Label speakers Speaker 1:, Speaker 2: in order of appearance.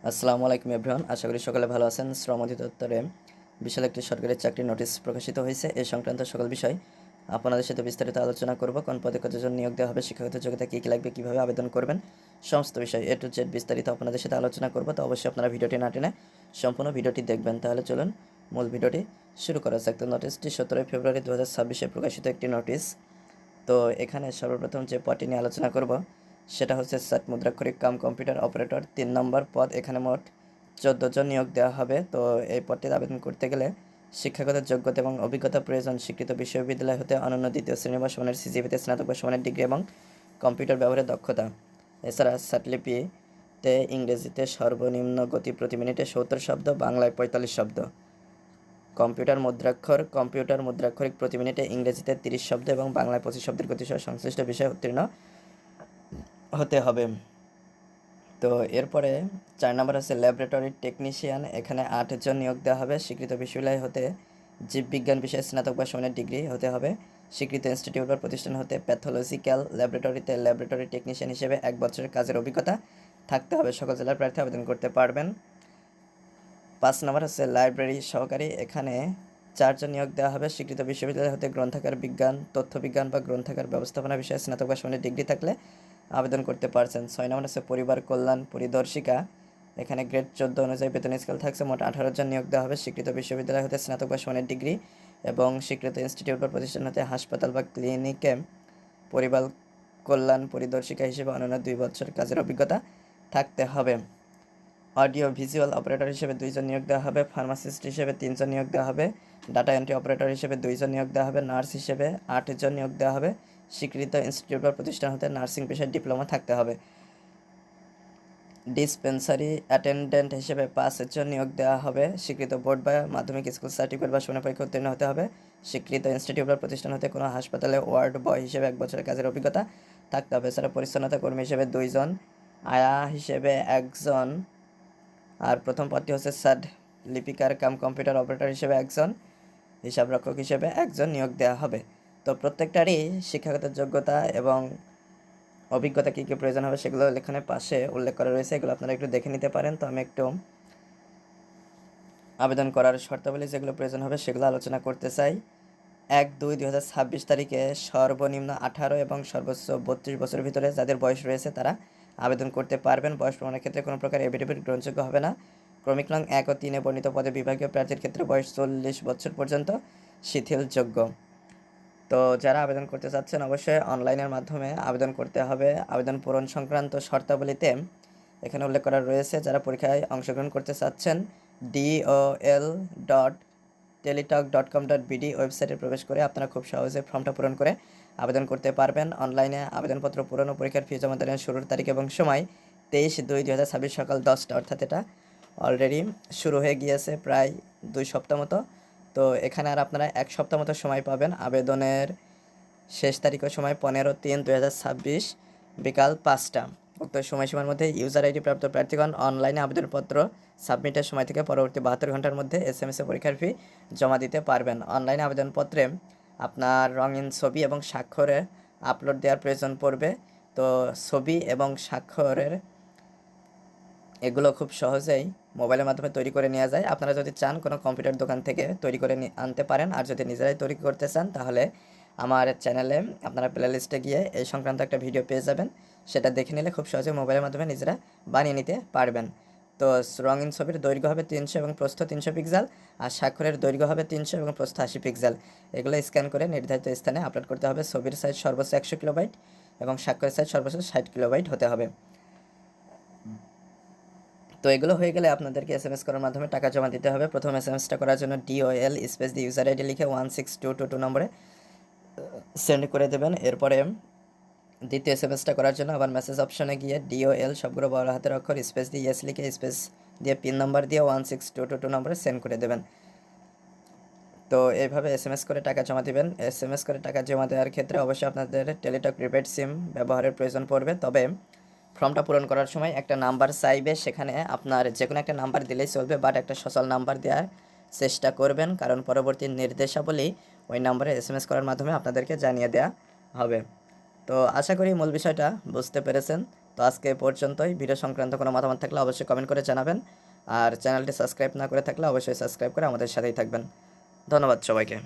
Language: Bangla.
Speaker 1: আসসালামু আলাইকুম এভরিওয়ান, আশা করি সকলে ভালো আছেন। শ্রম অধিদপ্তরে বিশাল একটি সরকারি চাকরির নোটিশ প্রকাশিত হয়েছে। এই সংক্রান্ত সকল বিষয় আপনাদের সাথে বিস্তারিত আলোচনা করব। কোন পদে কতজন নিয়োগ দেওয়া হবে, শিক্ষাগত যোগ্যতা কী কী লাগবে, কীভাবে আবেদন করবেন, সমস্ত বিষয় A to Z বিস্তারিত আপনাদের সাথে আলোচনা করব। তো অবশ্যই আপনারা ভিডিওটি না টেনে সম্পূর্ণ ভিডিওটি দেখবেন। তাহলে চলুন মূল ভিডিওটি শুরু করা যাক। তো নোটিশটি 17 ফেব্রুয়ারি 2026-এ প্রকাশিত একটি নোটিশ। তো এখানে সর্বপ্রথম যে পদটি নিয়ে আলোচনা করব সেটা হচ্ছে ষাট মুদ্রাক্ষরিক কাম কম্পিউটার অপারেটর 3 নম্বর পদ। এখানে মোট 14 জন নিয়োগ দেওয়া হবে। তো এই পদটিতে আবেদন করতে গেলে শিক্ষাগত যোগ্যতা এবং অভিজ্ঞতা প্রয়োজন। স্বীকৃত বিশ্ববিদ্যালয় হতে অনন্য দ্বিতীয় শ্রেণী বা সমানের সিজিপিতে স্নাতক বা সমানের ডিগ্রি এবং কম্পিউটার ব্যবহারের দক্ষতা। এছাড়া লিপিতে ইংরেজিতে সর্বনিম্ন গতি প্রতি মিনিটে 70 শব্দ, বাংলায় 45 শব্দ। কম্পিউটার মুদ্রাক্ষরিক প্রতি মিনিটে ইংরেজিতে 30 শব্দ এবং বাংলায় 25 শব্দের গতিসহ সংশ্লিষ্ট বিষয়ে উত্তীর্ণ হতে হবে। তো এরপরে 4 নম্বর হচ্ছে ল্যাবরেটরি টেকনিশিয়ান। এখানে 8 জন নিয়োগ দেওয়া হবে। স্বীকৃত বিশ্ববিদ্যালয় হতে জীববিজ্ঞান বিষয়ে স্নাতক বা সমানের ডিগ্রি হতে হবে। স্বীকৃত ইনস্টিটিউট বা প্রতিষ্ঠান হতে প্যাথোলজিক্যাল ল্যাবরেটরিতে ল্যাবরেটরি টেকনিশিয়ান হিসেবে 1 বছরের কাজের অভিজ্ঞতা থাকতে হবে। সকল জেলার প্রার্থী আবেদন করতে পারবেন। 5 নম্বর হচ্ছে লাইব্রেরি সহকারী। এখানে 4 জন নিয়োগ দেওয়া হবে। স্বীকৃত বিশ্ববিদ্যালয় হতে গ্রন্থাগার বিজ্ঞান, তথ্য বিজ্ঞান বা গ্রন্থাগার ব্যবস্থাপনা বিষয়ে স্নাতক বা সমানের ডিগ্রি থাকলে আবেদন করতে পারছেন। 6 নম্বর হচ্ছে পরিবার কল্যাণ পরিদর্শিকা। এখানে গ্রেড 14 অনুযায়ী বেতন স্কেল থাকছে। মোট 18 জন নিয়োগ দেওয়া হবে। স্বীকৃত বিশ্ববিদ্যালয় হতে স্নাতক বা সমানের ডিগ্রি এবং স্বীকৃত ইনস্টিটিউট বা প্রতিষ্ঠান হতে হাসপাতাল বা ক্লিনিকে পরিবার কল্যাণ পরিদর্শিকা হিসেবে অনন্য 2 বছর কাজের অভিজ্ঞতা থাকতে হবে। অডিও ভিজুয়াল অপারেটর হিসেবে 2 জন নিয়োগ দেওয়া হবে। ফার্মাসিস্ট হিসেবে 3 জন নিয়োগ দেওয়া হবে। ডাটা এন্ট্রি অপারেটর হিসেবে 2 জন নিয়োগ দেওয়া হবে। নার্স হিসেবে 8 জন নিয়োগ দেওয়া হবে। স্বীকৃত ইনস্টিটিউট বা প্রতিষ্ঠান হতে নার্সিং পেশায় ডিপ্লোমা থাকতে হবে। ডিসপেন্সারি অ্যাটেন্ডেন্ট হিসেবে 5 জন নিয়োগ দেওয়া হবে। স্বীকৃত বোর্ড বা মাধ্যমিক স্কুল সার্টিফিকেট বা সমান পরীক্ষা উত্তীর্ণ হতে হবে। স্বীকৃত ইনস্টিটিউট বা প্রতিষ্ঠান হতে কোনো হাসপাতালে ওয়ার্ড বয় হিসেবে 1 বছরের কাজের অভিজ্ঞতা থাকতে হবে। এছাড়া পরিচ্ছন্নতা কর্মী হিসেবে 2 জন, আয়া হিসেবে 1 জন, আর প্রথম পদটি হচ্ছে সাড লিপিকার কাম কম্পিউটার অপারেটর হিসেবে 1 জন, হিসাবরক্ষক হিসেবে 1 জন নিয়োগ দেওয়া হবে। তো প্রত্যেকটারই শিক্ষাগত যোগ্যতা এবং অভিজ্ঞতা কী কী প্রয়োজন হবে সেগুলো এখানে পাশে উল্লেখ করা রয়েছে। এগুলো আপনারা একটু দেখে নিতে পারেন। তো আমি একটু আবেদন করার শর্তাবলী যেগুলো প্রয়োজন হবে সেগুলো আলোচনা করতে চাই। 1/2/2026 তারিখে সর্বনিম্ন 18 এবং সর্বোচ্চ 32 বছরের ভিতরে যাদের বয়স রয়েছে তারা আবেদন করতে পারবেন। বয়স প্রমাণের ক্ষেত্রে কোনো প্রকার এফিডেভিট গ্রহণযোগ্য হবে না। ক্রমিক নং 1 ও 3-এ বর্ণিত পদে বিভাগীয় প্রার্থীর ক্ষেত্রে বয়স 40 বছর পর্যন্ত শিথিলযোগ্য। তো যারা আবেদন করতে চাচ্ছেন অবশ্যই অনলাইনের মাধ্যমে আবেদন করতে হবে। আবেদন পূরণ সংক্রান্ত শর্তাবলীতে এখানে উল্লেখ করা রয়েছে। যারা পরীক্ষায় অংশগ্রহণ করতে চাচ্ছেন dol.teletalk.com.bd ওয়েবসাইটে প্রবেশ করে আপনারা খুব সহজে ফর্মটা পূরণ করে আবেদন করতে পারবেন। অনলাইনে আবেদনপত্র পূরণ ও পরীক্ষার ফি জমা দেওয়ার শুরুর তারিখ এবং সময় 23/2/2026 সকাল 10টা, অর্থাৎ এটা অলরেডি শুরু হয়ে গিয়েছে প্রায় 2 সপ্তাহ মতো। তো এখানে আর আপনারা 1 সপ্তাহ মতো সময় পাবেন। আবেদনের শেষ তারিখ ও সময় 15/3/2026 বিকাল 5টা। উক্ত সময়সীমার মধ্যে ইউজার আইডি প্রাপ্ত প্রার্থীগণ অনলাইনে আবেদনপত্র সাবমিটের সময় থেকে পরবর্তী 72 ঘন্টার মধ্যে SMS-এ পরীক্ষার ফি জমা দিতে পারবেন। অনলাইনে আবেদনপত্রে আপনার রঙিন ছবি এবং স্বাক্ষরে আপলোড দেওয়ার প্রয়োজন পড়বে। তো ছবি এবং স্বাক্ষরের এগুলো খুব সহজেই মোবাইলের মাধ্যমে তৈরি করে নেওয়া যায়। আপনারা যদি চান কোনো কম্পিউটার দোকান থেকে তৈরি করে আনতে পারেন, আর যদি নিজেরাই তৈরি করতে চান তাহলে আমার চ্যানেলে আপনারা প্লে লিস্টে গিয়ে এই সংক্রান্ত একটা ভিডিও পেয়ে যাবেন। সেটা দেখে নিলে খুব সহজে মোবাইলের মাধ্যমে নিজেরা বানিয়ে নিতে পারবেন। তো রঙিন ছবির দৈর্ঘ্য হবে 300 এবং প্রস্থ 300 পিক্সেল, আর স্বাক্ষরের দৈর্ঘ্য হবে 300 এবং প্রস্থ 80 পিক্সেল। এগুলো স্ক্যান করে নির্ধারিত স্থানে আপলোড করতে হবে। ছবির সাইজ সর্বোচ্চ 100 কিলোবাইট এবং স্বাক্ষরের সাইজ সর্বোচ্চ 60 কিলোবাইট হতে হবে। তো এগুলো হয়ে গেলে আপনাদেরকে SMS করার মাধ্যমে টাকা জমা দিতে হবে। প্রথম SMS-টা করার জন্য DOL স্পেস দিয়ে ইউজার আইডি লিখে 16222 নম্বরে সেন্ড করে দেবেন। এরপরে দ্বিতীয় SMS-টা করার জন্য আবার মেসেজ অপশনে গিয়ে DOL সবগুলো বড় হাতের অক্ষর স্পেস দিয়ে ইয়েস লিখে স্পেস দিয়ে পিন নাম্বার দিয়ে 16222 নম্বরে সেন্ড করে দেবেন। তো এইভাবে SMS করে টাকা জমা দিবেন। SMS করে টাকা জমা দেওয়ার ক্ষেত্রে অবশ্যই আপনাদের টেলিটক প্রিপেড সিম ব্যবহারের প্রয়োজন পড়বে। তবে ফর্মটা পূরণ করার সময় একটা নাম্বার চাইবে, সেখানে আপনার যে কোনো একটা নাম্বার দিলেই চলবে, বাট একটা সচল নাম্বার দেওয়ার চেষ্টা করবেন, কারণ পরবর্তী নির্দেশাবলী ওই নাম্বারে SMS করার মাধ্যমে আপনাদেরকে জানিয়ে দেওয়া হবে। তো আশা করি মূল বিষয়টা বুঝতে পেরেছেন। তো আজকে এ পর্যন্তই। ভিডিও সংক্রান্ত কোনো মতামত থাকলে অবশ্যই কমেন্ট করে জানাবেন, আর চ্যানেলটি সাবস্ক্রাইব না করে থাকলে অবশ্যই সাবস্ক্রাইব করে আমাদের সাথেই থাকবেন। ধন্যবাদ সবাইকে।